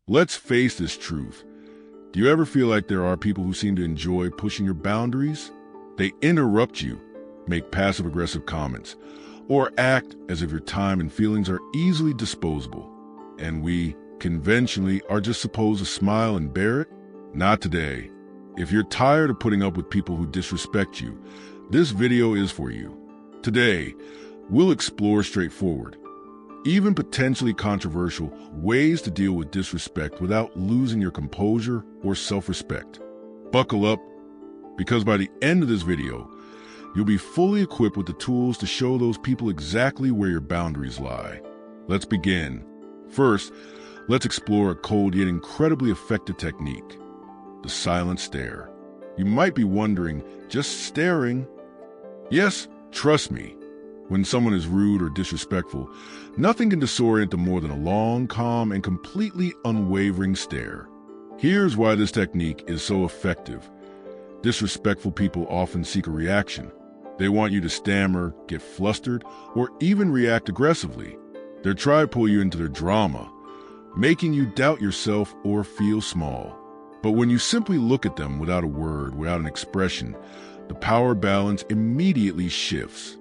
Let's face this truth. Do you ever feel like there are people who seem to enjoy pushing your boundaries? They interrupt you, make passive-aggressive comments, or act as if your time and feelings are easily disposable. And we, conventionally, are just supposed to smile and bear it? Not today. If you're tired of putting up with people who disrespect you, this video is for you. Today, we'll explore straightforward, even potentially controversial, ways to deal with disrespect without losing your composure or self-respect. Buckle up, because by the end of this video, you'll be fully equipped with the tools to show those people exactly where your boundaries lie. Let's begin. First, let's explore a cold yet incredibly effective technique, the silent stare. You might be wondering, just staring? Yes, trust me. When someone is rude or disrespectful, nothing can disorient them more than a long, calm, and completely unwavering stare. Here's why this technique is so effective. Disrespectful people often seek a reaction. They want you to stammer, get flustered, or even react aggressively. They're trying to pull you into their drama, making you doubt yourself or feel small. But when you simply look at them without a word, without an expression, the power balance immediately shifts.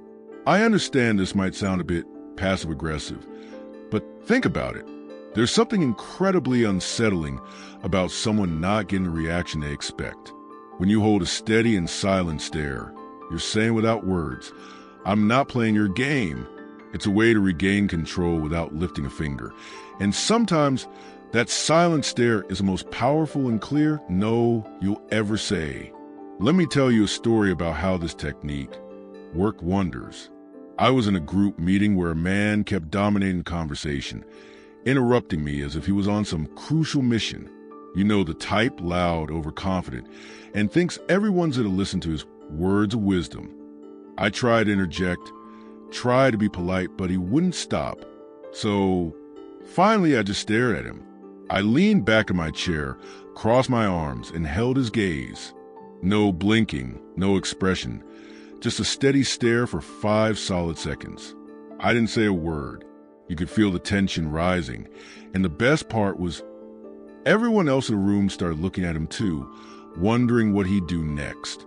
I understand this might sound a bit passive-aggressive, but think about it. There's something incredibly unsettling about someone not getting the reaction they expect. When you hold a steady and silent stare, you're saying without words, "I'm not playing your game." It's a way to regain control without lifting a finger. And sometimes that silent stare is the most powerful and clear no you'll ever say. Let me tell you a story about how this technique worked wonders. I was in a group meeting where a man kept dominating the conversation, interrupting me as if he was on some crucial mission. You know, the type, loud, overconfident, and thinks everyone's going to listen to his words of wisdom. I tried to interject, tried to be polite, but he wouldn't stop. So finally, I just stared at him. I leaned back in my chair, crossed my arms, and held his gaze. No blinking, no expression, just a steady stare for 5 solid seconds. I didn't say a word. You could feel the tension rising, and the best part was everyone else in the room started looking at him too, wondering what he'd do next.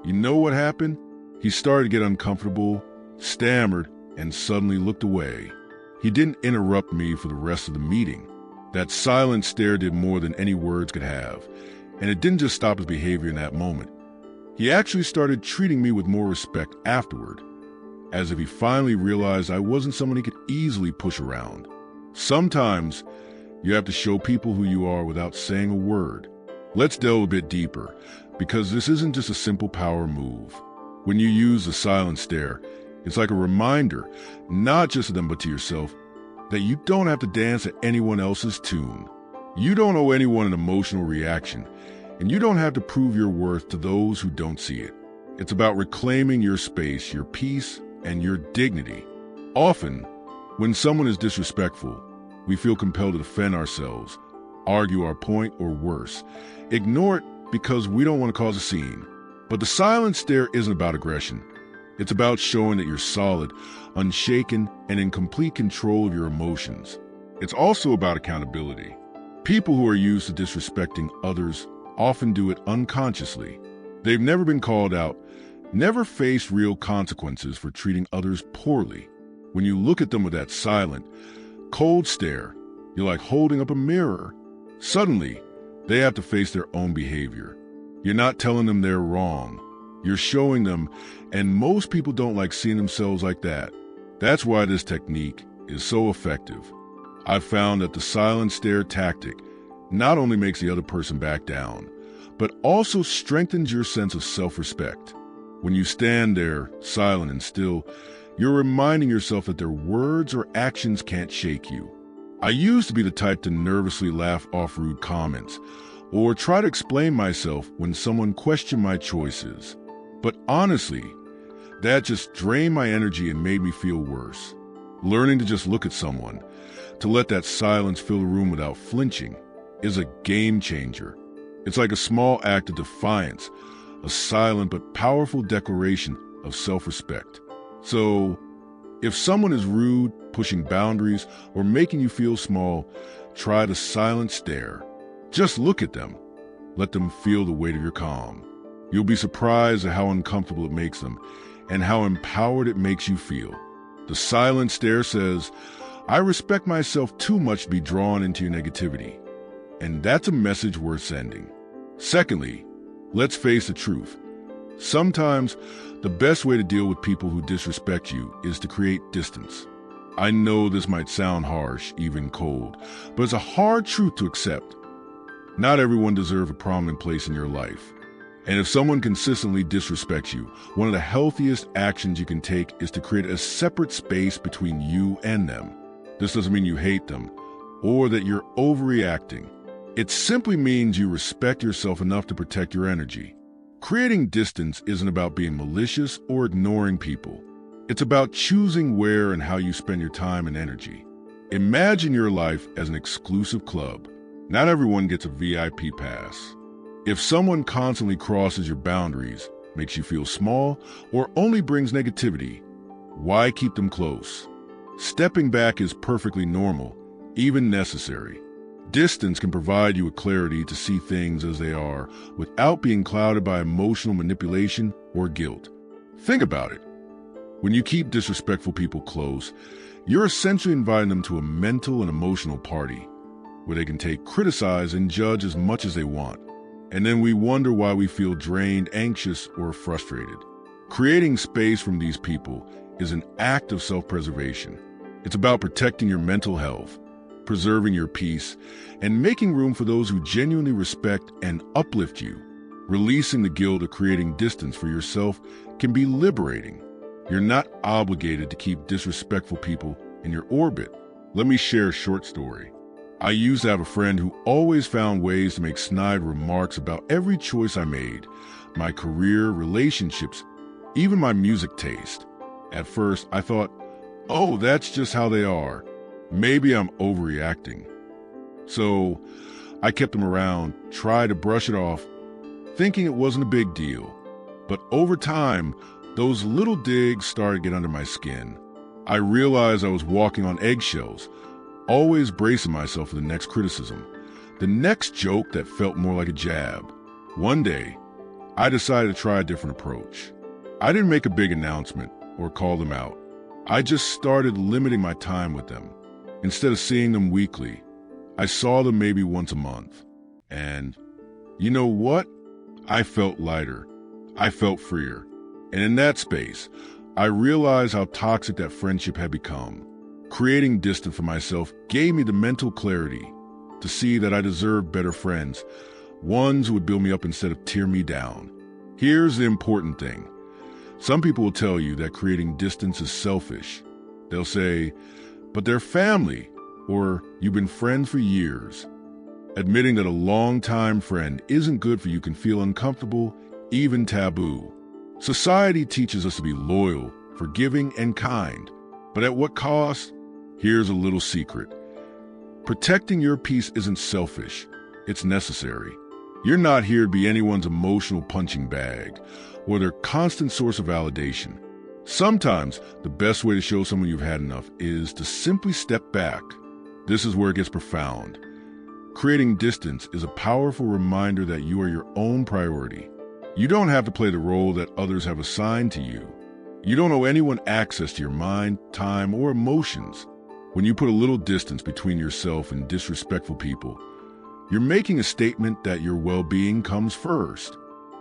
You know what happened? He started to get uncomfortable, stammered, and suddenly looked away. He didn't interrupt me for the rest of the meeting. That silent stare did more than any words could have, and it didn't just stop his behavior in that moment. He actually started treating me with more respect afterward, as if he finally realized I wasn't someone he could easily push around. Sometimes you have to show people who you are without saying a word. Let's delve a bit deeper, because this isn't just a simple power move. When you use the silent stare, it's like a reminder, not just to them but to yourself, that you don't have to dance at anyone else's tune. You don't owe anyone an emotional reaction, and you don't have to prove your worth to those who don't see it. It's about reclaiming your space, your peace, and your dignity. Often, when someone is disrespectful, we feel compelled to defend ourselves, argue our point, or worse, ignore it because we don't want to cause a scene. But the silent stare isn't about aggression. It's about showing that you're solid, unshaken, and in complete control of your emotions. It's also about accountability. People who are used to disrespecting others often do it unconsciously. They've never been called out, never faced real consequences for treating others poorly. When you look at them with that silent, cold stare, you're like holding up a mirror. Suddenly, they have to face their own behavior. You're not telling them they're wrong. You're showing them, and most people don't like seeing themselves like that. That's why this technique is so effective. I've found that the silent stare tactic not only makes the other person back down, but also strengthens your sense of self-respect. When you stand there, silent and still, you're reminding yourself that their words or actions can't shake you. I used to be the type to nervously laugh off rude comments, or try to explain myself when someone questioned my choices. But honestly, that just drained my energy and made me feel worse. Learning to just look at someone, to let that silence fill the room without flinching, is a game changer. It's like a small act of defiance, a silent but powerful declaration of self-respect. So, if someone is rude, pushing boundaries, or making you feel small, try the silent stare. Just look at them. Let them feel the weight of your calm. You'll be surprised at how uncomfortable it makes them and how empowered it makes you feel. The silent stare says, I respect myself too much to be drawn into your negativity. And that's a message worth sending. Secondly, let's face the truth. Sometimes the best way to deal with people who disrespect you is to create distance. I know this might sound harsh, even cold, but it's a hard truth to accept. Not everyone deserves a prominent place in your life. And if someone consistently disrespects you, one of the healthiest actions you can take is to create a separate space between you and them. This doesn't mean you hate them or that you're overreacting. It simply means you respect yourself enough to protect your energy. Creating distance isn't about being malicious or ignoring people. It's about choosing where and how you spend your time and energy. Imagine your life as an exclusive club. Not everyone gets a VIP pass. If someone constantly crosses your boundaries, makes you feel small, or only brings negativity, why keep them close? Stepping back is perfectly normal, even necessary. Distance can provide you with clarity to see things as they are without being clouded by emotional manipulation or guilt. Think about it. When you keep disrespectful people close, you're essentially inviting them to a mental and emotional party where they can take, criticize, and judge as much as they want. And then we wonder why we feel drained, anxious, or frustrated. Creating space from these people is an act of self-preservation. It's about protecting your mental health, preserving your peace, and making room for those who genuinely respect and uplift you. Releasing the guilt of creating distance for yourself can be liberating. You're not obligated to keep disrespectful people in your orbit. Let me share a short story. I used to have a friend who always found ways to make snide remarks about every choice I made, my career, relationships, even my music taste. At first, I thought, oh, that's just how they are. Maybe I'm overreacting. So I kept him around, tried to brush it off, thinking it wasn't a big deal. But over time, those little digs started to get under my skin. I realized I was walking on eggshells, always bracing myself for the next criticism, the next joke that felt more like a jab. One day, I decided to try a different approach. I didn't make a big announcement or call them out. I just started limiting my time with them. Instead of seeing them weekly, I saw them maybe once a month. And you know what? I felt lighter. I felt freer. And in that space, I realized how toxic that friendship had become. Creating distance for myself gave me the mental clarity to see that I deserved better friends, ones who would build me up instead of tear me down. Here's the important thing. Some people will tell you that creating distance is selfish. They'll say, but they're family, or you've been friends for years. Admitting that a longtime friend isn't good for you can feel uncomfortable, even taboo. Society teaches us to be loyal, forgiving, and kind. But at what cost? Here's a little secret. Protecting your peace isn't selfish. It's necessary. You're not here to be anyone's emotional punching bag or their constant source of validation. Sometimes the best way to show someone you've had enough is to simply step back. This is where it gets profound. Creating distance is a powerful reminder that you are your own priority. You don't have to play the role that others have assigned to you. You don't owe anyone access to your mind, time, or emotions. When you put a little distance between yourself and disrespectful people, you're making a statement that your well-being comes first.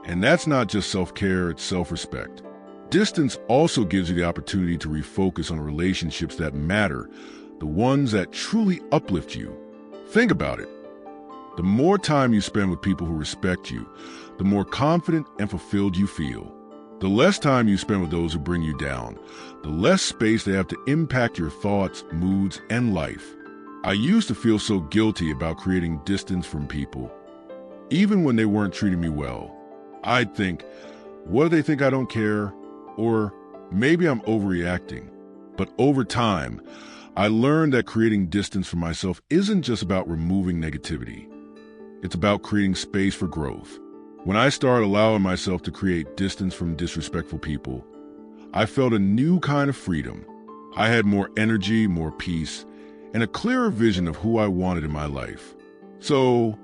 And that's not just self-care, it's self-respect. Distance also gives you the opportunity to refocus on relationships that matter, the ones that truly uplift you. Think about it. The more time you spend with people who respect you, the more confident and fulfilled you feel. The less time you spend with those who bring you down, the less space they have to impact your thoughts, moods, and life. I used to feel so guilty about creating distance from people, even when they weren't treating me well. I'd think, what do they think I don't care? Or maybe I'm overreacting. But over time, I learned that creating distance for myself isn't just about removing negativity. It's about creating space for growth. When I started allowing myself to create distance from disrespectful people, I felt a new kind of freedom. I had more energy, more peace, and a clearer vision of who I wanted in my life. So,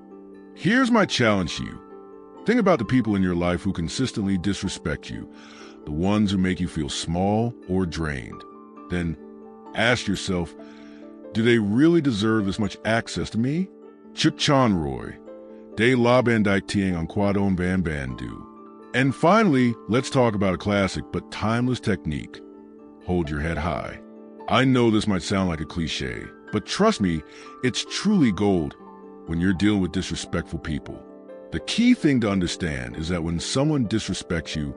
here's my challenge to you. Think about the people in your life who consistently disrespect you, the ones who make you feel small or drained. Then ask yourself, do they really deserve this much access to me? Chuk Chan Roy, De La Bandai Tiang on Quadon Ban Bandu. And finally, let's talk about a classic but timeless technique. Hold your head high. I know this might sound like a cliche, but trust me, it's truly gold when you're dealing with disrespectful people. The key thing to understand is that when someone disrespects you,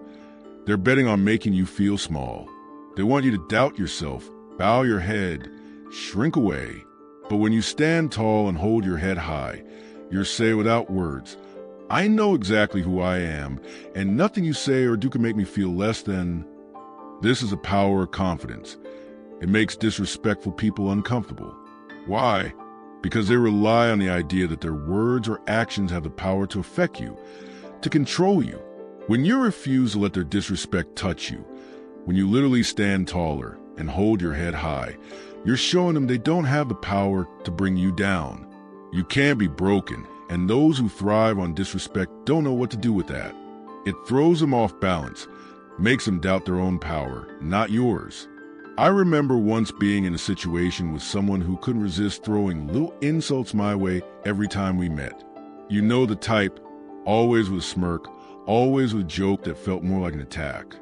they're betting on making you feel small. They want you to doubt yourself, bow your head, shrink away. But when you stand tall and hold your head high, you're saying without words, I know exactly who I am, and nothing you say or do can make me feel less than. This is a power of confidence. It makes disrespectful people uncomfortable. Why? Because they rely on the idea that their words or actions have the power to affect you, to control you. When you refuse to let their disrespect touch you, when you literally stand taller and hold your head high, you're showing them they don't have the power to bring you down. You can't be broken, and those who thrive on disrespect don't know what to do with that. It throws them off balance, makes them doubt their own power, not yours. I remember once being in a situation with someone who couldn't resist throwing little insults my way every time we met. You know the type, always with a smirk, always with a joke that felt more like an attack.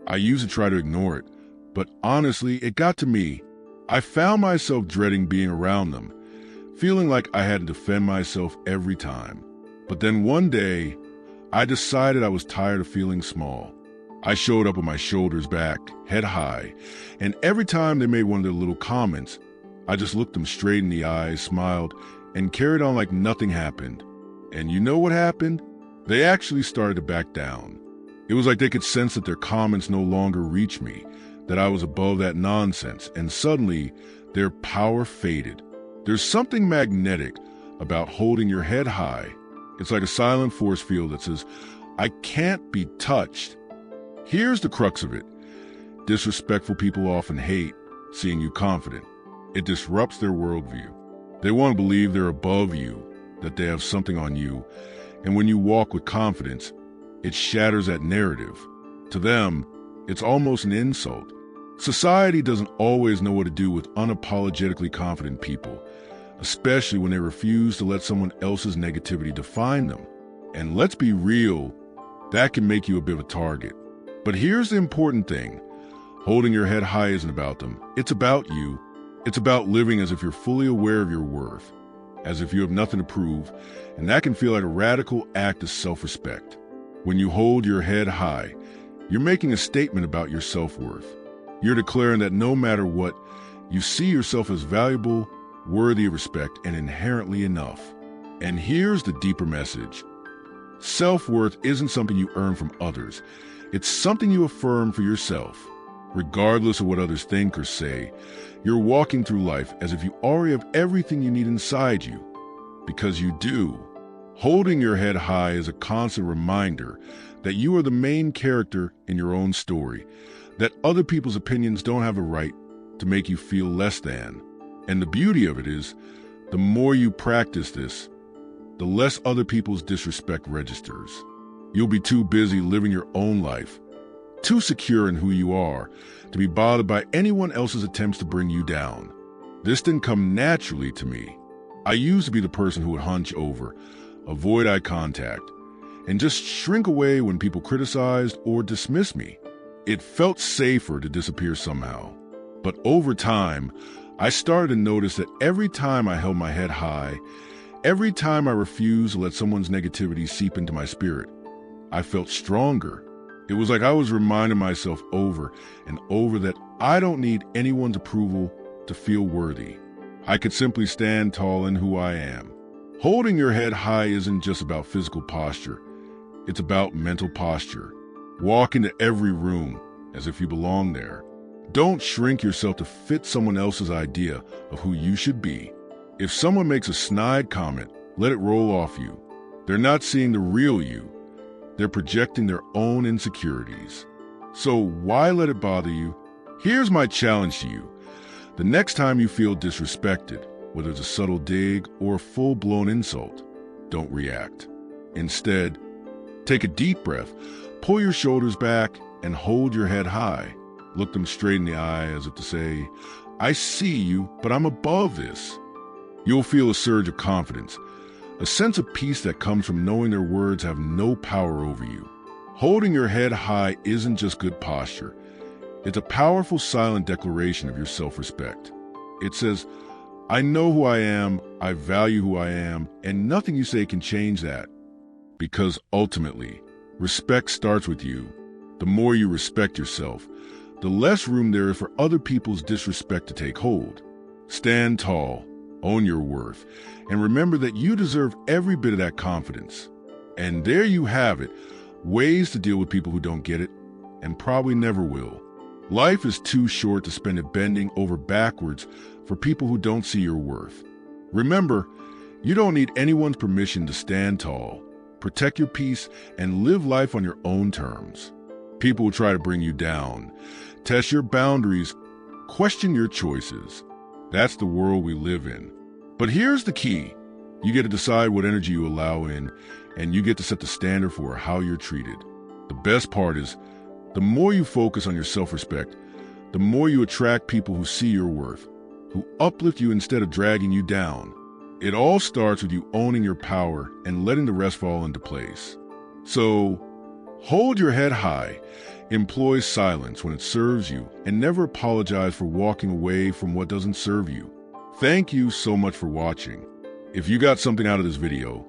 I used to try to ignore it, but honestly, it got to me. I found myself dreading being around them, feeling like I had to defend myself every time. But then one day, I decided I was tired of feeling small. I showed up with my shoulders back, head high, and every time they made one of their little comments, I just looked them straight in the eyes, smiled, and carried on like nothing happened. And you know what happened? They actually started to back down. It was like they could sense that their comments no longer reached me, that I was above that nonsense, and suddenly their power faded. There's something magnetic about holding your head high. It's like a silent force field that says, I can't be touched. Here's the crux of it. Disrespectful people often hate seeing you confident. It disrupts their worldview. They want to believe they're above you, that they have something on you, and when you walk with confidence, it shatters that narrative. To them, it's almost an insult. Society doesn't always know what to do with unapologetically confident people, especially when they refuse to let someone else's negativity define them. And let's be real, that can make you a bit of a target. But here's the important thing. Holding your head high isn't about them. It's about you. It's about living as if you're fully aware of your worth, as if you have nothing to prove, and that can feel like a radical act of self-respect. When you hold your head high, you're making a statement about your self-worth. You're declaring that no matter what, you see yourself as valuable, worthy of respect, and inherently enough. And here's the deeper message. Self-worth isn't something you earn from others. It's something you affirm for yourself. Regardless of what others think or say, you're walking through life as if you already have everything you need inside you. Because you do. Holding your head high is a constant reminder that you are the main character in your own story, that other people's opinions don't have a right to make you feel less than. And the beauty of it is, the more you practice this, the less other people's disrespect registers. You'll be too busy living your own life, too secure in who you are, to be bothered by anyone else's attempts to bring you down. This didn't come naturally to me. I used to be the person who would hunch over, avoid eye contact, and just shrink away when people criticized or dismissed me. It felt safer to disappear somehow. But over time, I started to notice that every time I held my head high, every time I refused to let someone's negativity seep into my spirit, I felt stronger. It was like I was reminding myself over and over that I don't need anyone's approval to feel worthy. I could simply stand tall in who I am. Holding your head high isn't just about physical posture. It's about mental posture. Walk into every room as if you belong there. Don't shrink yourself to fit someone else's idea of who you should be. If someone makes a snide comment, let it roll off you. They're not seeing the real you. They're projecting their own insecurities. So why let it bother you? Here's my challenge to you. The next time you feel disrespected, whether it's a subtle dig or a full-blown insult, don't react. Instead, take a deep breath, pull your shoulders back, and hold your head high. Look them straight in the eye as if to say, I see you, but I'm above this. You'll feel a surge of confidence, a sense of peace that comes from knowing their words have no power over you. Holding your head high isn't just good posture. It's a powerful silent declaration of your self-respect. It says, I know who I am, I value who I am, and nothing you say can change that. Because ultimately, respect starts with you. The more you respect yourself, the less room there is for other people's disrespect to take hold. Stand tall, own your worth, and remember that you deserve every bit of that confidence. And there you have it, ways to deal with people who don't get it, and probably never will. Life is too short to spend it bending over backwards for people who don't see your worth. Remember, you don't need anyone's permission to stand tall, protect your peace, and live life on your own terms. People will try to bring you down, test your boundaries, question your choices. That's the world we live in. But here's the key. You get to decide what energy you allow in, and you get to set the standard for how you're treated. The best part is, the more you focus on your self-respect, the more you attract people who see your worth, who uplift you instead of dragging you down. It all starts with you owning your power and letting the rest fall into place. So, hold your head high, employ silence when it serves you, and never apologize for walking away from what doesn't serve you. Thank you so much for watching. If you got something out of this video,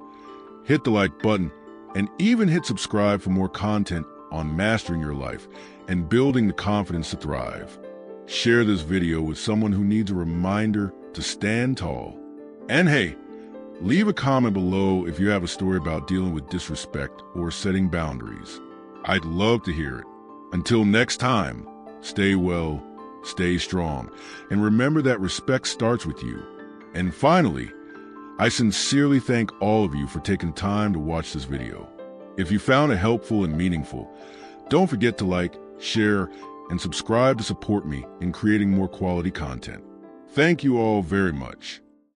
hit the like button and even hit subscribe for more content on mastering your life and building the confidence to thrive. Share this video with someone who needs a reminder to stand tall. And hey, leave a comment below if you have a story about dealing with disrespect or setting boundaries. I'd love to hear it. Until next time, stay well, stay strong, and remember that respect starts with you. And finally, I sincerely thank all of you for taking time to watch this video. If you found it helpful and meaningful, don't forget to like, share, and subscribe to support me in creating more quality content. Thank you all very much.